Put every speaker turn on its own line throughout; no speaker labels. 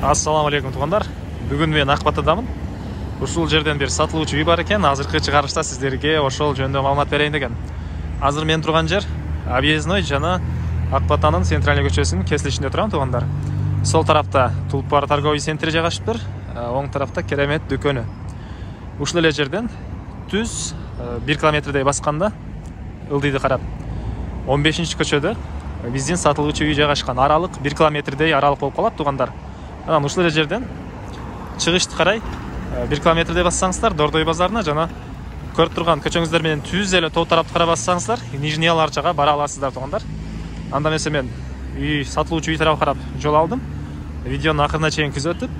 Ассаламу алейкум туғандар. Бүгін мен Ақбатадамын. Ушул жерден бир сатылуучу үй бар экен. Азыркы чыгарышта сиздерге ошол жөнүндө маалымат берейин деген. Азыр мен турган жер Объездной жана Акбатанын центральный көчөсүнүн кесилишинде турам туғандар. Сол тарапта Тулпар торговый центри жайгашыптыр, оң тарапта Керемет дүкөнү. Ушул эле жерден түз 1 километрдей басканда ылдыйды карап 15-көчөдө биздин сатылуучу үй жайгашкан. Аралык 1 километрдей аралык болуп калат туғандар. Ушул эле жерден чыгышты карай 1 километрдей бассаңыздар Дордой базарына жана көрүп турган көчөңүздөр менен түз эле тоо тарапты карап бассаңыздар Нижний Аларчага бара аласыздар туғандар. Анда эмесе мен үй сатылуучу үй тарапы карап жол алдым. Видеонун акырына чейин күзөтүп,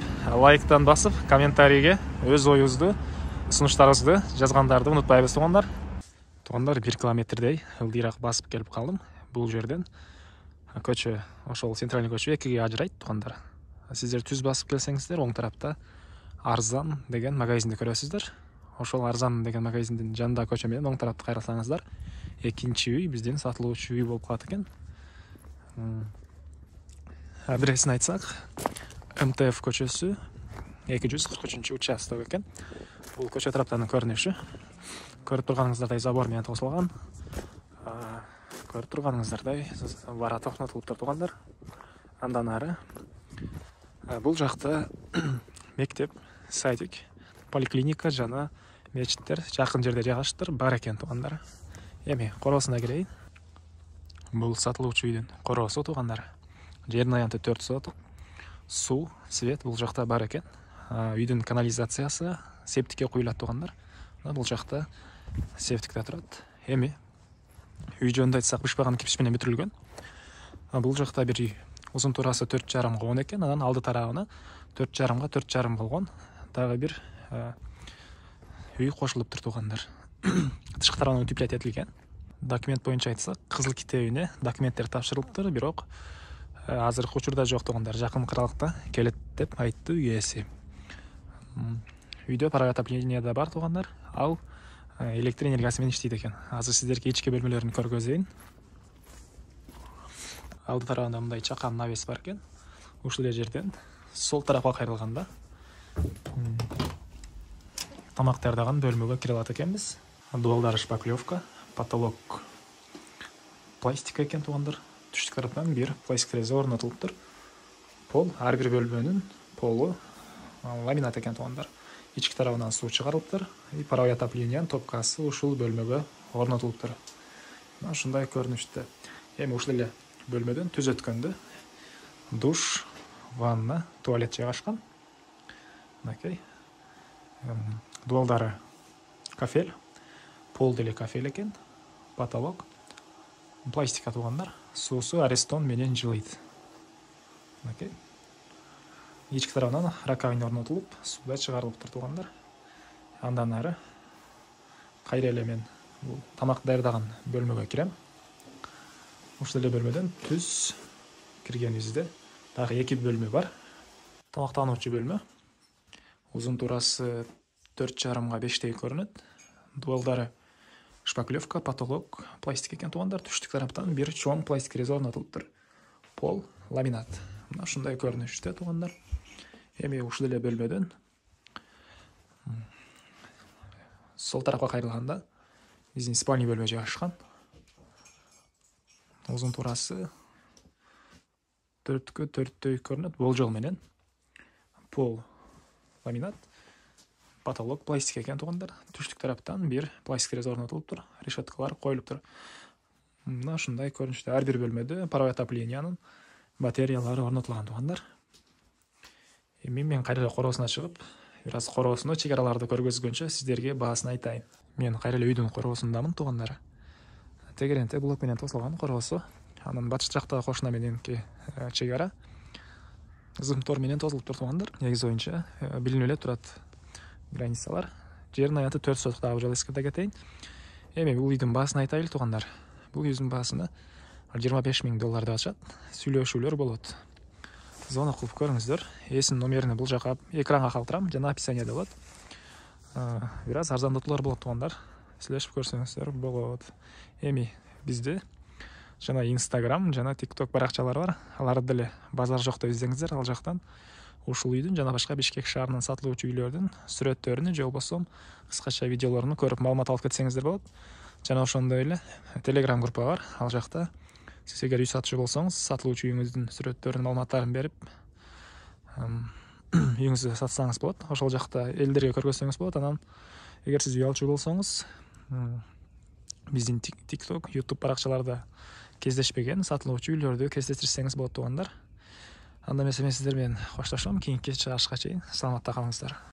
лайктан басып, комментарийге өз оюңузду, сунуштарыңызды жазгандарды унутпайбыз туғандар. Туғандар 1 километрдей ылдыйраак басып келип калдым. Бул жерден көчө, ошол центральный көчө экиге ажырайт туғандар. Сиздер түз басып келсеңиздер, оң тарапта Арзан деген магазинди көрөсүздөр. Ошол Арзан деген магазиндин жанында көчө менен оң тарапты кайрасаңыздар, экинчи үй биздин сатылуучу үй болуп калат экен. Адресин айтсак, МТФ көчөсү 243-участок экен. Бул көчө тараптан көрүнүшү. Көрүп турганыңыздардай забор менен тосулган. Көрүп турганыңыздардай ворота орнотулуп тургандар. Андан ары бул жакта мектеп, садик, поликлиника жана мечиттер жакын жерде жайгашыптыр, бар экен тугандар. Эми короосуна кирейин. Бул сатылуучу үйдүн короосу тугандар. Жердин аянты 4 соток. Суу, свет бул жакта бар экен. Үйдүн канализациясы септикке куюлат тугандар. Бул жакта септикте турат. Эми үй жөнүндө айтсак, бышпаган кирпич менен бүтүрүлгөн. Бул жакта бир үй. Узун турасы 4,5 10 экен, анан алды тарабына 4,5 4,5 болгон дагы бир үй кошулуп тур тугандар. Тышкы тарабынан утеплять этилген. Документ боюнча айтсак, кызыл китебине документтер тапшырылыптыр, бирок азыркы учурда жок тугандар. Жакын аралыкта келет деп айтты үй ээси. Үйдө паровое отопление да бар тугандар. Ал электр энергиясы менен иштейт экен. Азыр сиздерге ички бөлмөлөрүн көргөзөйүн. Алды тарабында мындай чакан навес бар экен. Ушул эле жерден сол тарапка кайрылганда тамак даярдаган бөлмөгө кире алат экенбиз. Дубалдары шпаклевка, потолок пластик экен тугандар. Түштүк тараптан бир пластик терезе орнотулуптур. Пол, ар бир бөлмөнүн полу ламинат экен тугандар. Ички тарабынан суу чыгарылыптыр. Паровое отоплениянын топкасы ушул бөлмөгө орнотулуптур. Ушундай көрүнүштө. Эми ушул эле бөлмөдөн түз өткөндө душ, ванна, туалет жайгашкан. Окей. Дубалдары кафель, пол деле кафель экен, потолок пластика тугандар. Суусу Аристон менен жылыйт. Окей. Ички тарабынан раковина орнотулуп, суу чыгарылыптыр тугандар. Андан ары кайра эле мен бул тамак даярдаган бөлмөгө кирем. Ушул эле бөлмөдөн түз киргенибизде дагы 2 бөлмө бар. Тамактануучу бөлмө. Узун турасы 4,5 5 көрүнөт. Дубалдары шпаклевка, потолок пластик экен тугандар. Түштүк тараптан бир чоң пластик терезе орнотулуптур. Пол ламинат. Мына ушундай көрүнүштө тугандар. Эми ушул эле бөлмөдөн сол тарапка кайрылганда биздин спальный бөлмө жайгашкан. Узун турасы 4кө 4 көрүнөт, болжол менен. Пол ламинат, потолок пластик экен тугандар. Түштүк тараптан бир пластик терезе орнотулуптур, решеткалар коюлуптур. Мына ушундай көрүнүштө ар бир бөлмөдө паровое отоплениянын батареялары орнотулган тугандар. Эми мен кайра эле короосуна чыгып, бир аз короосуну чек араларды көргөзгөнчө сиздерге баасын айтайын. Мен кайра эле үйдүн короосундамын тугандар. Тегеренте блок менен тосулган короосу. Анын батыш жактагы кошуна мененки чек ара зымтор менен тосулуп тур тугандар. Негизи боюнча билинип эле турат границалар. Жердин аянты 4 соток дагы жол эскерте кетейин. Эми бул үйдүн баасын айтайлы тугандар. Бул үйдүн баасына $25,000 деп атышат. Сүйлөшүүлөр болот. Звонок кылып көрүңүздөр. Эсин номерин бул жака экранга калтырам, жана описанияда болот. Бир аз арзандатуулар болот тугандар. Сүйлөшүп көрсөңүздөр болот. Эми бизде жана Instagram жана TikTok баракчалары бар. Аларды деле базар жок деп издеңиздер, ал жактан ушул үйдүн жана башка Бишкек шаарынын сатылуучу үйлөрдүн сүрөттөрүнү же болбосо кыскача видеолорун көрүп маалымат алып кетсеңиздер болот. Жана ошондой эле Telegram группа бар. Ал жакта сиз эгер үй сатчу болсоңуз, сатылуучу үйүңүздүн сүрөттөрүнүн маалыматтарын берип, үйүңүздү сатсаңыз болот. Ошол жакта элдерге көргөзсөңүз болот. Анан эгер сиз үй алчу болсоңуз, биздин TikTok, YouTube баракчаларда кездешпеген сатылуучу үйлөрдү кездештирсеңиз болот туугандар. Анда эмесе мен сиздер менен коштошом. Кийинки чыгарышка чейин саламатта калыңыздар.